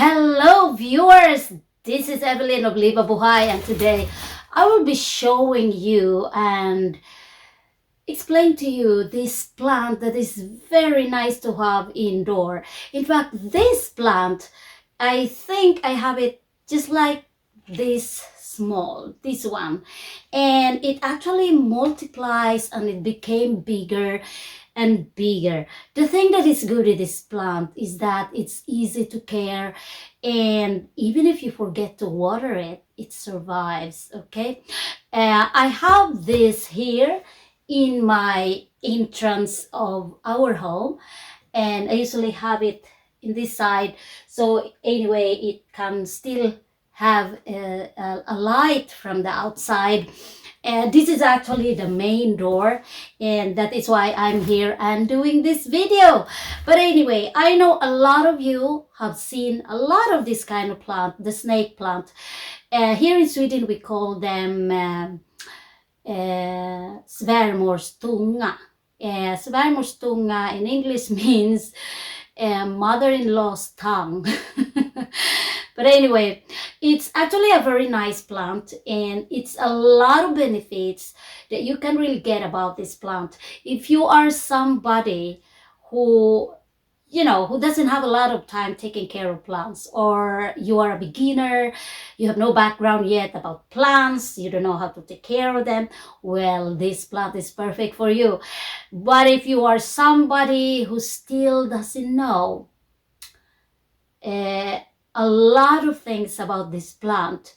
Hello viewers, this is Evelyn of Liba Buhay, and today I will be showing you and explain to you this plant that is very nice to have indoor. In fact, this plant, I think I have it just like this small, this one, and it actually multiplies and it became bigger and bigger. The thing that is good with this plant is that it's easy to care, and even if you forget to water it, it survives. Okay, I have this here in my entrance of our home, and I usually have it in this side, so anyway it can still have a light from the outside. And this is actually the main door, and that is why I'm here and doing this video. But anyway, I know a lot of you have seen a lot of this kind of plant, the snake plant. Here in Sweden we call them svärmorstunga. Svärmorstunga in English means mother-in-law's tongue. But anyway, it's actually a very nice plant, and it's a lot of benefits that you can really get about this plant. If you are somebody who who doesn't have a lot of time taking care of plants, or you are a beginner, you have no background yet about plants, you don't know how to take care of them, well, this plant is perfect for you. But if you are somebody who still doesn't know a lot of things about this plant,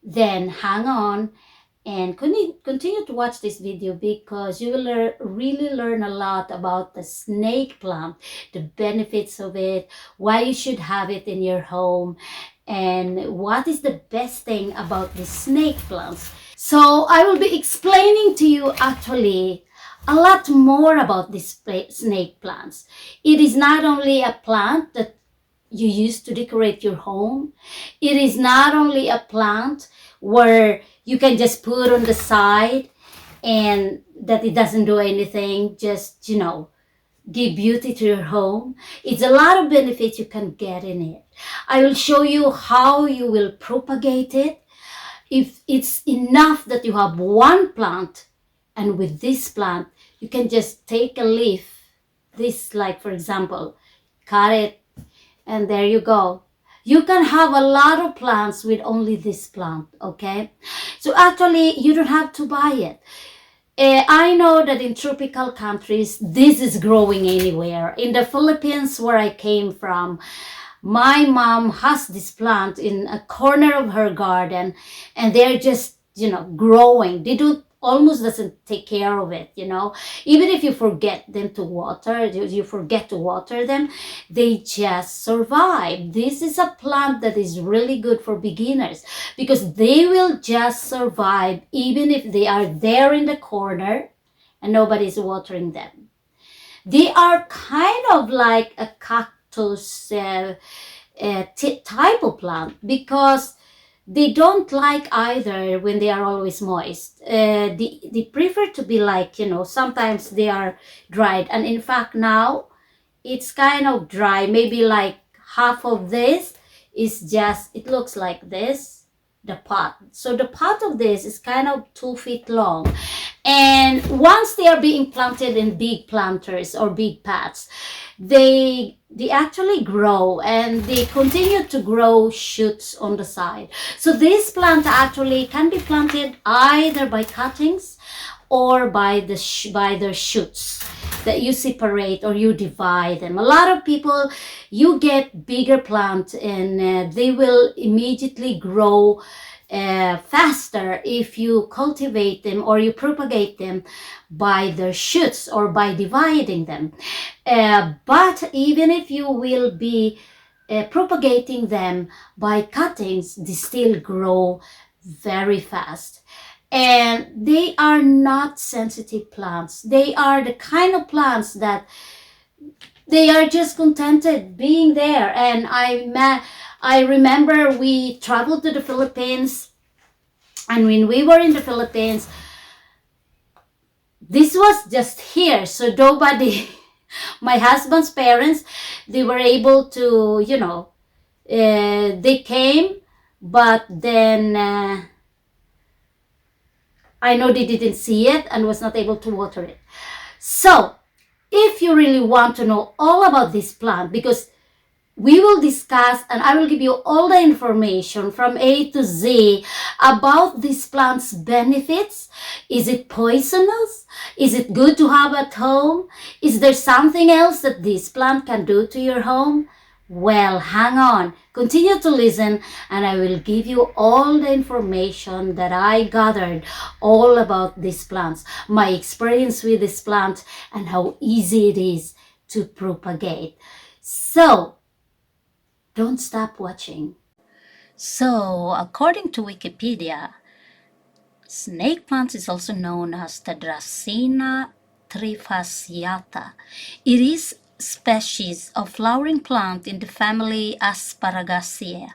then hang on and continue to watch this video, because you will really learn a lot about the snake plant, the benefits of it, why you should have it in your home, and what is the best thing about the snake plants. So I will be explaining to you actually a lot more about these snake plants. It is not only a plant that you use to decorate your home. It is not only a plant where you can just put on the side and that it doesn't do anything, just give beauty to your home. It's a lot of benefits you can get in it. I will show you how you will propagate it. If it's enough that you have one plant, and with this plant you can just take a leaf, this, like for example, cut it, and there you go. You can have a lot of plants with only this plant, okay? So actually, you don't have to buy it. I know that in tropical countries, this is growing anywhere. In the Philippines, where I came from, my mom has this plant in a corner of her garden, and they're just, growing. They do almost doesn't take care of it, even if you forget them to water, you forget to water them, they just survive. This is a plant that is really good for beginners, because they will just survive even if they are there in the corner and nobody's watering them. They are kind of like a cactus type of plant, because they don't like either when they are always moist. They prefer to be like, sometimes they are dried. And in fact, now it's kind of dry. Maybe like half of this is just, it looks like this, the pot. So the pot of this is kind of 2 feet long. And once they are being planted in big planters or big pots, they actually grow, and they continue to grow shoots on the side. So this plant actually can be planted either by cuttings or by their shoots that you separate or you divide them. A lot of people, you get bigger plants, and they will immediately grow faster if you cultivate them or you propagate them by their shoots or by dividing them. But even if you will be propagating them by cuttings, they still grow very fast. And they are not sensitive plants. They are the kind of plants that they are just contented being there. And I remember we traveled to the Philippines, and when we were in the Philippines, this was just here. So nobody, my husband's parents, they were able to, They came, but then I know they didn't see it and was not able to water it. So if you really want to know all about this plant, because we will discuss and I will give you all the information from A to Z about this plant's benefits. Is it poisonous? Is it good to have at home? Is there something else that this plant can do to your home? Well, hang on, continue to listen, and I will give you all the information that I gathered all about these plants, my experience with this plant, and how easy it is to propagate. So, don't stop watching. So, according to Wikipedia, snake plants is also known as the Dracena trifasciata. It is species of flowering plant in the family Asparagaceae,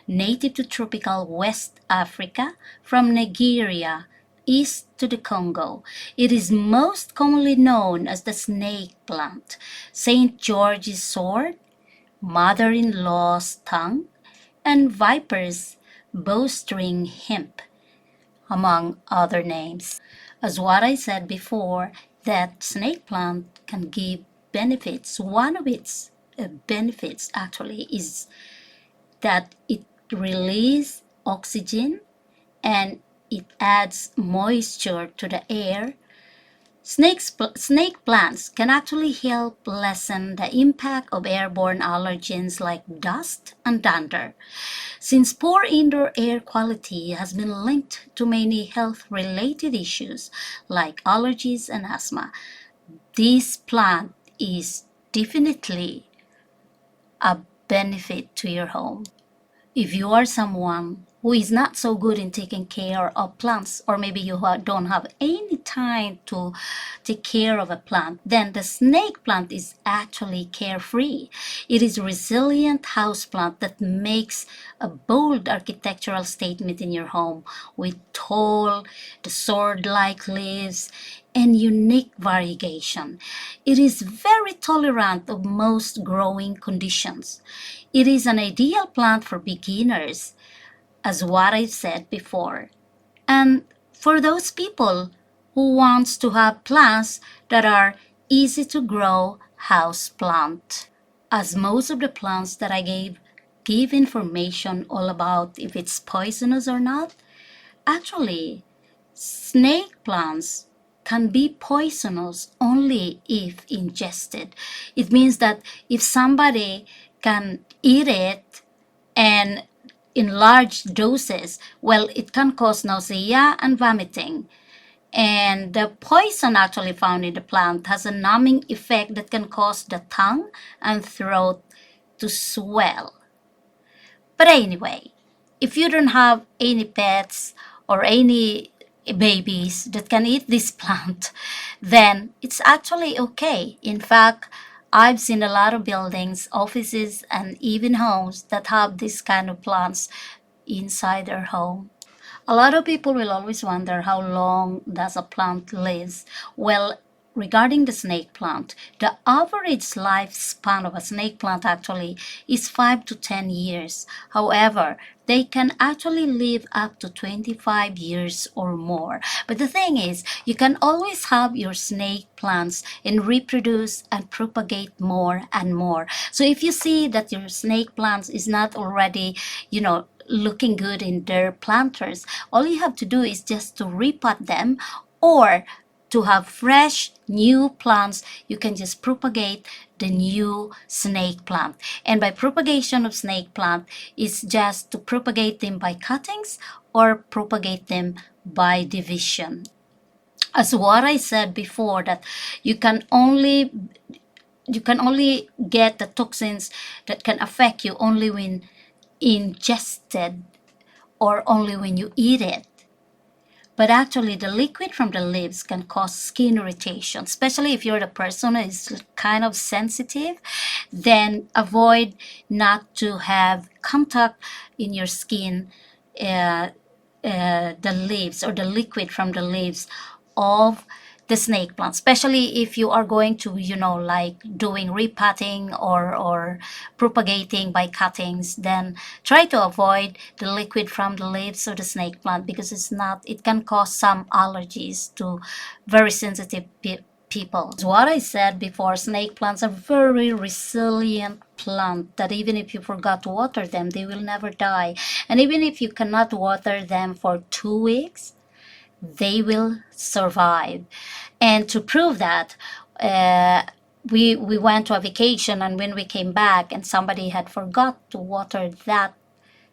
native to tropical West Africa from Nigeria east to the Congo. It is most commonly known as the snake plant, St. George's sword, mother-in-law's tongue, and viper's bowstring hemp, among other names. As what I said before, that snake plant can give benefits. One of its benefits actually is that it releases oxygen and it adds moisture to the air. Snake plants can actually help lessen the impact of airborne allergens like dust and dander. Since poor indoor air quality has been linked to many health-related issues like allergies and asthma, this plant is definitely a benefit to your home. If you are someone who is not so good in taking care of plants, or maybe you don't have any time to take care of a plant, then the snake plant is actually carefree. It is a resilient houseplant that makes a bold architectural statement in your home with tall, the sword-like leaves and unique variegation. It is very tolerant of most growing conditions. It is an ideal plant for beginners, as what I've said before, and for those people who wants to have plants that are easy to grow house plant. As most of the plants that I give information all about if it's poisonous or not, actually snake plants can be poisonous only if ingested. It means that if somebody can eat it and in large doses, well, it can cause nausea and vomiting. And the poison actually found in the plant has a numbing effect that can cause the tongue and throat to swell. But anyway, if you don't have any pets or any babies that can eat this plant, then it's actually okay. In fact, I've seen a lot of buildings, offices, and even homes that have this kind of plants inside their home. A lot of people will always wonder how long does a plant live. Well, regarding the snake plant, the average lifespan of a snake plant actually is 5 to 10 years. However, they can actually live up to 25 years or more. But the thing is, you can always have your snake plants and reproduce and propagate more and more. So if you see that your snake plants is not already, looking good in their planters, all you have to do is just to repot them, or to have fresh new plants, you can just propagate the new snake plant. And by propagation of snake plant is just to propagate them by cuttings or propagate them by division. As what I said before, that you can only get the toxins that can affect you only when ingested or only when you eat it. But actually, the liquid from the leaves can cause skin irritation, especially if you're the person who is kind of sensitive. Then avoid not to have contact in your skin, the leaves or the liquid from the leaves of the snake plant, especially if you are going to, like doing repotting or propagating by cuttings. Then try to avoid the liquid from the leaves of the snake plant, because it can cause some allergies to very sensitive people. As what I said before, snake plants are very resilient plant that even if you forgot to water them, they will never die. And even if you cannot water them for 2 weeks, they will survive. And to prove that, uh, we went to a vacation, and when we came back and somebody had forgot to water that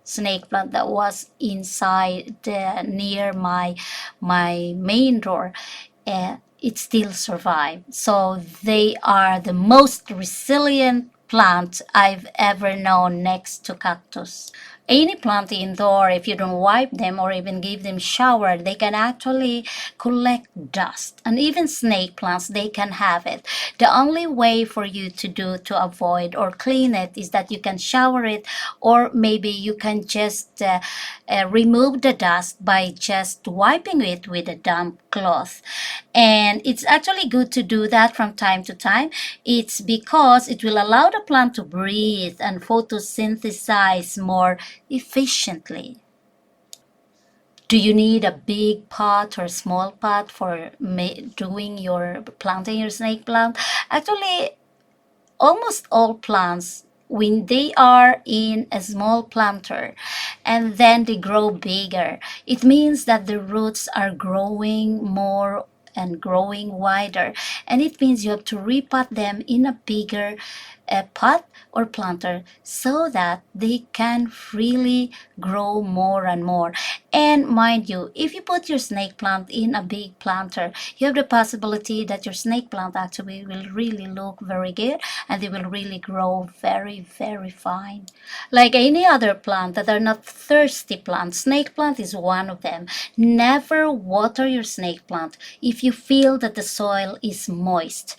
snake plant that was inside near my main door, it still survived. So they are the most resilient plant I've ever known, next to cactus. Any plant indoor, if you don't wipe them or even give them shower, they can actually collect dust. And even snake plants, they can have it. The only way for you to avoid or clean it is that you can shower it, or maybe you can just remove the dust by just wiping it with a damp cloth. And it's actually good to do that from time to time. It's because it will allow the plant to breathe and photosynthesize more efficiently. Do you need a big pot or small pot for doing your planting your snake plant? Actually, almost all plants, when they are in a small planter and then they grow bigger, it means that the roots are growing more and growing wider, and it means you have to repot them in a bigger pot or planter so that they can freely grow more and more. And mind you, if you put your snake plant in a big planter, you have the possibility that your snake plant actually will really look very good, and they will really grow very, very fine. Like any other plant that are not thirsty plants, snake plant is one of them. Never water your snake plant if you feel that the soil is moist.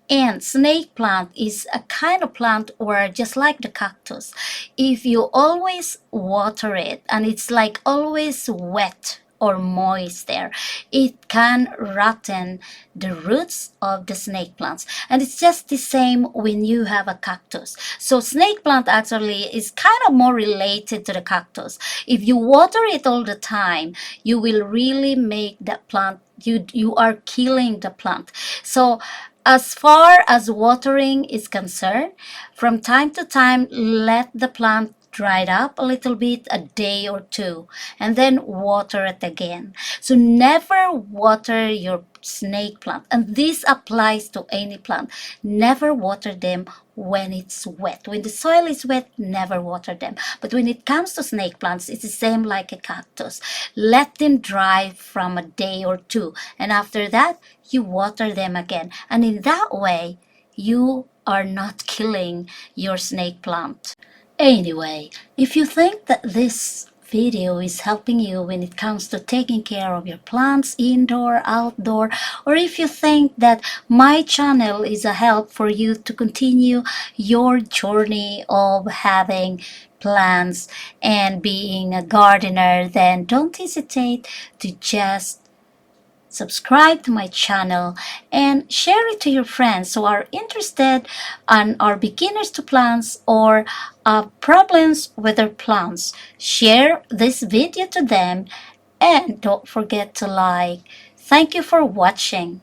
And snake plant is a kind of plant where, just like the cactus, if you always water it and it's like always wet or moist there, it can rotten the roots of the snake plants. And it's just the same when you have a cactus. So snake plant actually is kind of more related to the cactus. If you water it all the time, you will really make that plant, you are killing the plant. So as far as watering is concerned, from time to time, let the plant dry up a little bit, a day or two, and then water it again. So never water your snake plant, and this applies to any plant. Never water them when it's wet. When the soil is wet, never water them. But when it comes to snake plants, it's the same like a cactus. Let them dry from a day or two, and after that, you water them again. And in that way, you are not killing your snake plant. Anyway, if you think that this video is helping you when it comes to taking care of your plants indoor, outdoor, or if you think that my channel is a help for you to continue your journey of having plants and being a gardener, then don't hesitate to just subscribe to my channel and share it to your friends who are interested and are beginners to plants or problems with their plants. Share this video to them, and don't forget to like. Thank you for watching.